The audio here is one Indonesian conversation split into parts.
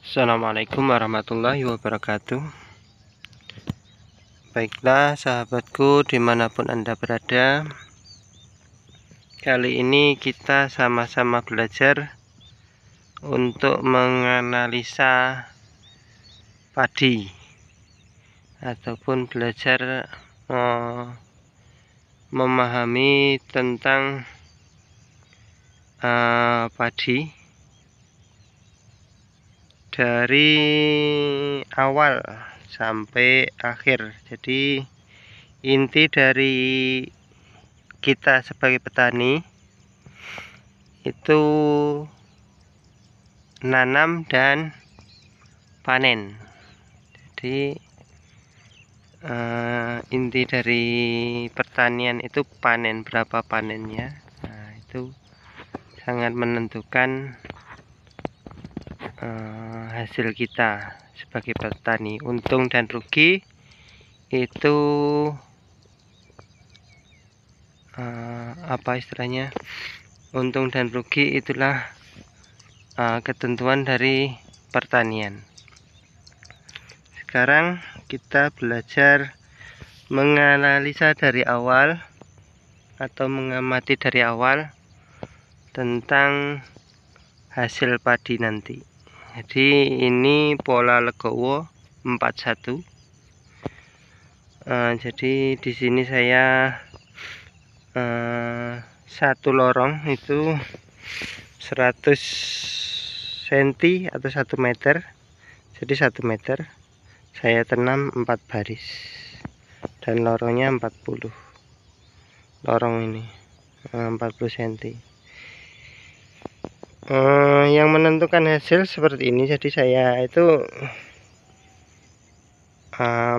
Assalamualaikum warahmatullahi wabarakatuh. Baiklah sahabatku, dimanapun Anda berada, kali ini kita sama-sama belajar untuk menganalisa padi ataupun belajar memahami tentang padi dari awal sampai akhir. Jadi inti dari kita sebagai petani itu nanam dan panen. Jadi inti dari pertanian itu panen, berapa panennya. Nah, itu sangat menentukan hasil kita sebagai petani. Untung dan rugi itu apa istilahnya, untung dan rugi itulah ketentuan dari pertanian. Sekarang kita belajar menganalisa dari awal atau mengamati dari awal tentang hasil padi nanti. Jadi ini pola Legowo 41. Jadi di sini saya satu lorong itu 100 cm atau 1 meter. Jadi 1 meter saya tanam 4 baris dan lorongnya 40. Lorong ini 40 cm. Yang menentukan hasil seperti ini. Jadi saya itu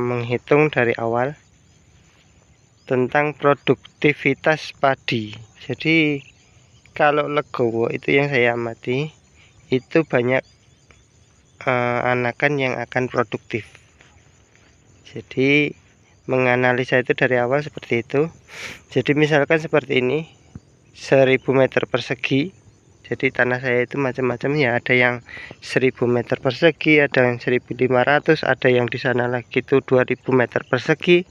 menghitung dari awal tentang produktivitas padi. Jadi kalau Legowo itu yang saya amati itu banyak anakan yang akan produktif. Jadi menganalisa itu dari awal seperti itu. Jadi misalkan seperti ini 1000 meter persegi. Jadi tanah saya itu macam-macam ya, ada yang 1000 meter persegi, ada yang 1500, ada yang di sana lagi itu 2000 meter persegi.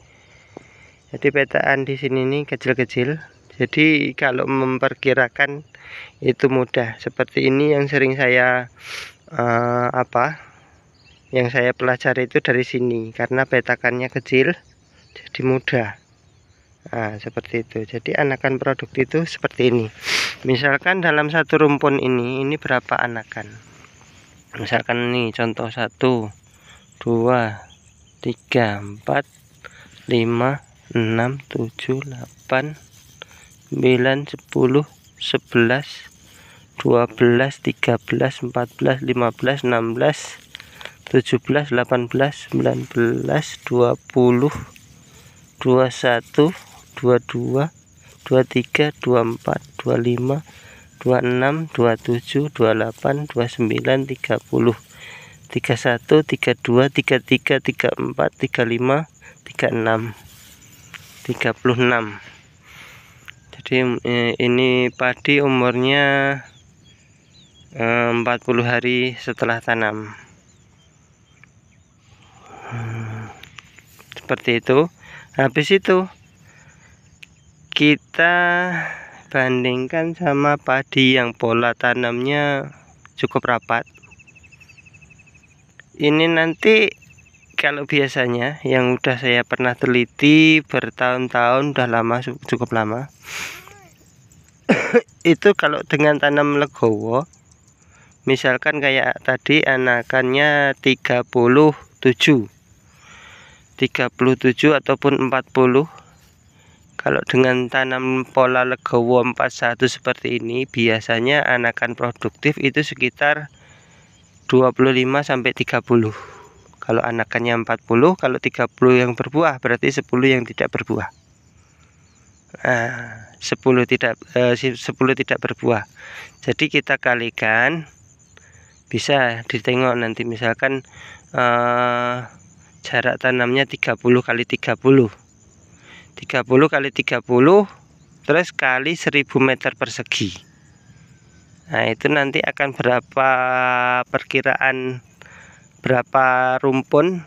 Jadi petaan di sini nih kecil-kecil. Jadi kalau memperkirakan itu mudah. Seperti ini yang sering saya yang saya pelajari itu dari sini, karena petakannya kecil jadi mudah. Nah, seperti itu. Jadi anakan produk itu seperti ini. Misalkan dalam satu rumpun ini berapa anakan? Misalkan nih contoh 1, 2, 3, 4, 5, 6, 7, 8, 9, 10, 11, 12, 13, 14, 15, 16, 17, 18, 19, 20, 21, 22, 23, 24, 25, 26, 27, 28, 29, 30, 31, 32, 33, 34, 35, 36, 36. Jadi ini padi umurnya 40 hari setelah tanam. Seperti itu. Habis itu kita bandingkan sama padi yang pola tanamnya cukup rapat. Ini nanti kalau biasanya yang udah saya pernah teliti bertahun-tahun, udah lama, cukup lama. Itu kalau dengan tanam Legowo, misalkan kayak tadi anakannya 37 ataupun 40. Kalau dengan tanam pola Legowo 41 seperti ini, biasanya anakan produktif itu sekitar 25 sampai 30. Kalau anakannya 40, kalau 30 yang berbuah berarti 10 yang tidak berbuah. 10 tidak berbuah. Jadi kita kalikan, bisa ditengok nanti misalkan jarak tanamnya 30 kali 30. 30 kali 30 terus kali 1000 meter persegi. Nah, itu nanti akan berapa perkiraan berapa rumpun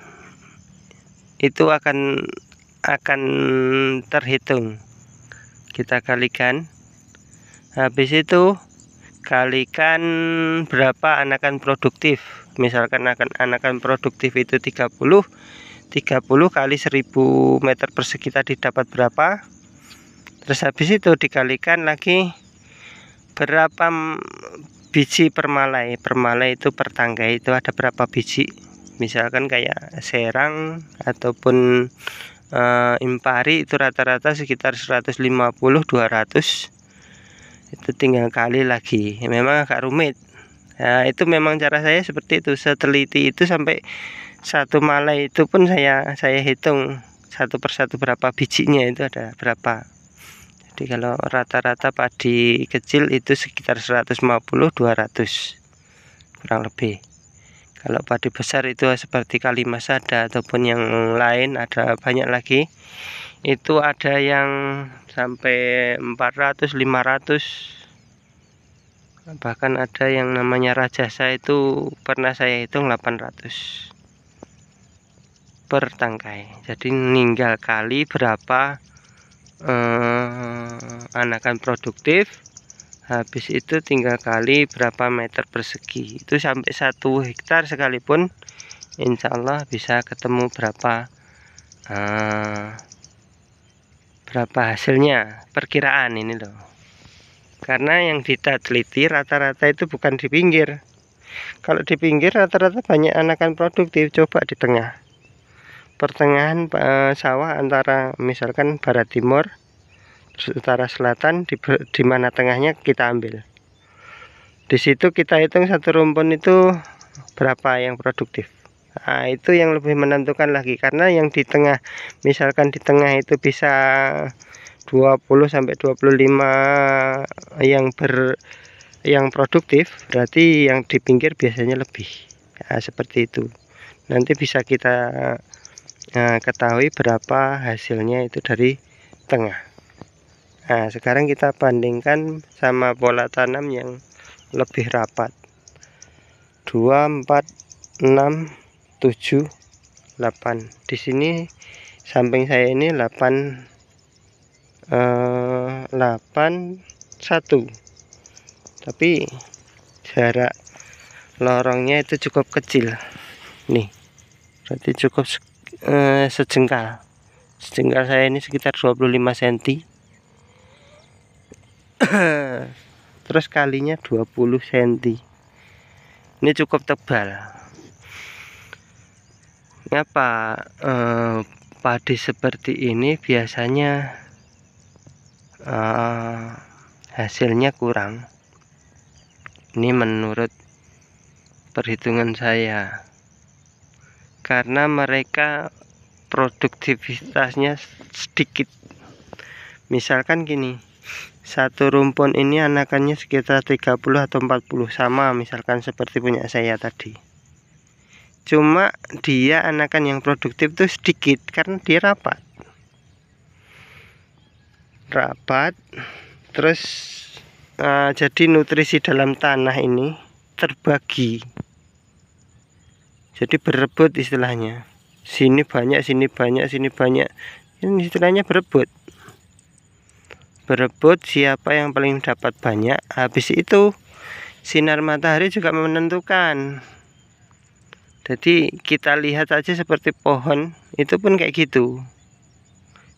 itu akan terhitung. Kita kalikan, habis itu kalikan berapa anakan produktif. Misalkan anakan produktif itu 30 kali 1000 meter persegi tadi dapat berapa. Terus habis itu dikalikan lagi berapa biji per malai. Per malai itu per tangkai itu ada berapa biji. Misalkan kayak serang ataupun impari itu rata-rata sekitar 150-200. Itu tinggal kali lagi. Memang agak rumit. Nah, itu memang cara saya seperti itu. Seteliti itu sampai satu malai itu pun saya hitung satu persatu berapa bijinya, itu ada berapa. Jadi kalau rata-rata padi kecil itu sekitar 150-200 kurang lebih. Kalau padi besar itu seperti Kalimasada ataupun yang lain ada banyak lagi. Itu ada yang sampai 400, 500. Bahkan ada yang namanya Rajasa itu pernah saya hitung 800 per tangkai. Jadi ninggal kali berapa anakan produktif. Habis itu tinggal kali berapa meter persegi. Itu sampai 1 hektar sekalipun insya Allah bisa ketemu berapa hasilnya, perkiraan ini loh. Karena yang kita teliti rata-rata itu bukan di pinggir. Kalau di pinggir rata-rata banyak anakan produktif. Coba di tengah, pertengahan sawah antara misalkan barat timur utara selatan, di mana tengahnya kita ambil. Di situ kita hitung satu rumpun itu berapa yang produktif. Nah, itu yang lebih menentukan lagi, karena yang di tengah, misalkan di tengah itu bisa 20-25 yang produktif, berarti yang di pinggir biasanya lebih. Nah, seperti itu. Nanti bisa kita ketahui berapa hasilnya itu dari tengah. Nah, sekarang kita bandingkan sama pola tanam yang lebih rapat. 2, 4, 6, 7, 8. Di sini samping saya ini 8, 1. Tapi jarak lorongnya itu cukup kecil. Nih, berarti cukup sejengkal. Sejengkal saya ini sekitar 25 cm. Terus kalinya 20 cm. Ini cukup tebal. Ngapa padi seperti ini biasanya hasilnya kurang? Ini menurut perhitungan saya, karena mereka produktivitasnya sedikit. Misalkan gini, satu rumpun ini anakannya sekitar 30 atau 40, sama misalkan seperti punya saya tadi. Cuma dia anakan yang produktif tuh sedikit karena dia rapat. Terus jadi nutrisi dalam tanah ini terbagi. Jadi berebut istilahnya. Sini banyak, sini banyak, sini banyak. Ini istilahnya berebut. Siapa yang paling dapat banyak. Habis itu sinar matahari juga menentukan. Jadi kita lihat aja seperti pohon itu pun kayak gitu.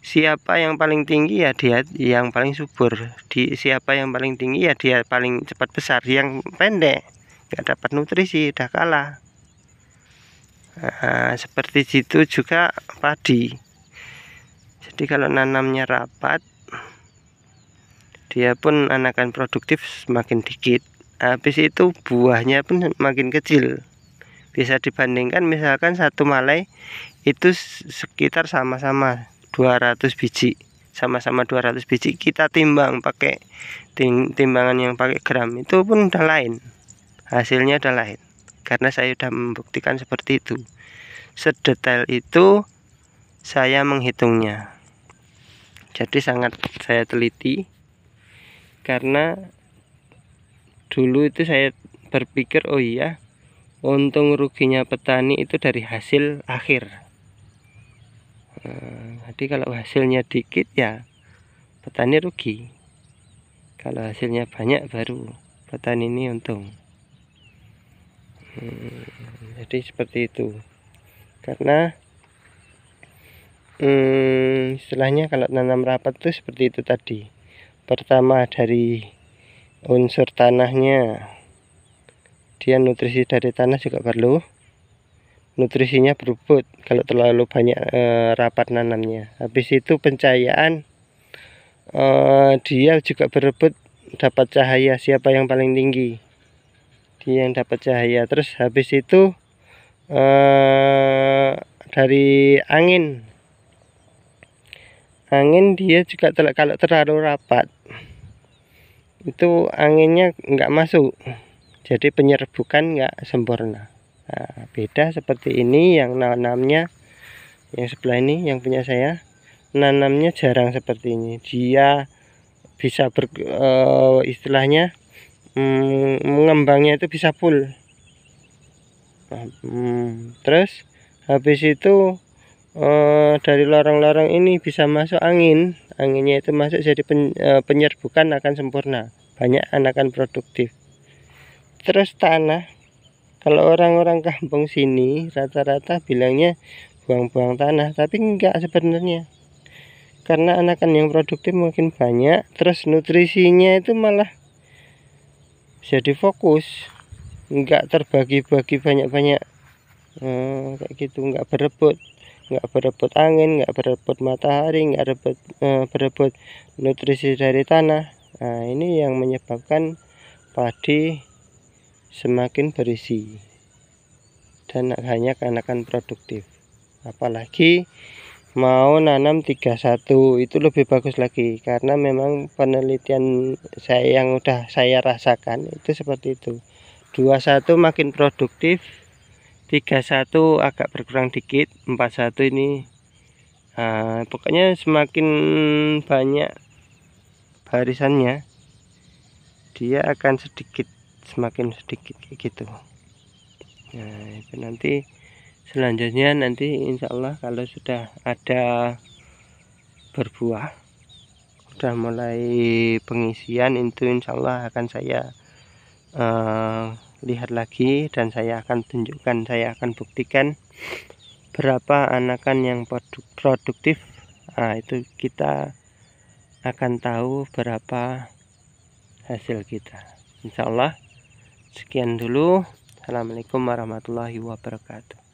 Siapa yang paling tinggi ya dia yang paling subur. Siapa yang paling tinggi ya dia paling cepat besar. Yang pendek nggak dapat nutrisi, udah kalah. Nah, seperti itu juga padi. Jadi kalau nanamnya rapat, dia pun anakan produktif semakin dikit. Habis itu buahnya pun makin kecil. Bisa dibandingkan misalkan satu malai itu sekitar sama-sama 200 biji. Sama-sama 200 biji, kita timbang pakai timbangan yang pakai gram, itu pun udah lain. Hasilnya udah lain. Karena saya sudah membuktikan seperti itu. Sedetail itu saya menghitungnya. Jadi sangat saya teliti. Karena dulu itu saya berpikir, oh iya, untung ruginya petani itu dari hasil akhir. Jadi kalau hasilnya dikit ya petani rugi, kalau hasilnya banyak baru petani ini untung. Jadi seperti itu, karena istilahnya kalau nanam rapat itu seperti itu tadi. Pertama dari unsur tanahnya, dia nutrisi dari tanah juga perlu, nutrisinya berebut kalau terlalu banyak rapat nanamnya. Habis itu pencahayaan, dia juga berebut dapat cahaya, siapa yang paling tinggi dia yang dapat cahaya. Terus habis itu dari angin dia juga kalau terlalu rapat itu anginnya nggak masuk, jadi penyerbukan nggak sempurna. Nah, beda seperti ini yang nanamnya, yang sebelah ini yang punya saya nanamnya jarang seperti ini. Dia bisa istilahnya mengembangnya itu bisa full. Terus habis itu dari lorong-lorong ini bisa masuk angin, anginnya itu masuk, jadi penyerbukan akan sempurna, banyak anakan produktif. Terus tanah, kalau orang-orang kampung sini rata-rata bilangnya buang-buang tanah, tapi enggak sebenarnya, karena anakan yang produktif makin banyak, terus nutrisinya itu malah jadi fokus, enggak terbagi-bagi banyak-banyak kayak gitu, enggak berebut angin, enggak berebut matahari, enggak berebut nutrisi dari tanah. Nah, ini yang menyebabkan padi semakin berisi dan banyak anakan produktif. Apalagi mau nanam 31 itu lebih bagus lagi, karena memang penelitian saya yang udah saya rasakan itu seperti itu. 21 makin produktif, 31 agak berkurang dikit, 41 ini pokoknya semakin banyak barisannya dia akan semakin sedikit kayak gitu. Nah, itu nanti selanjutnya insya Allah kalau sudah ada berbuah, sudah mulai pengisian, itu insya Allah akan saya lihat lagi dan saya akan tunjukkan, saya akan buktikan berapa anakan yang produktif. Nah, itu kita akan tahu berapa hasil kita, insya Allah. Sekian dulu. Assalamualaikum warahmatullahi wabarakatuh.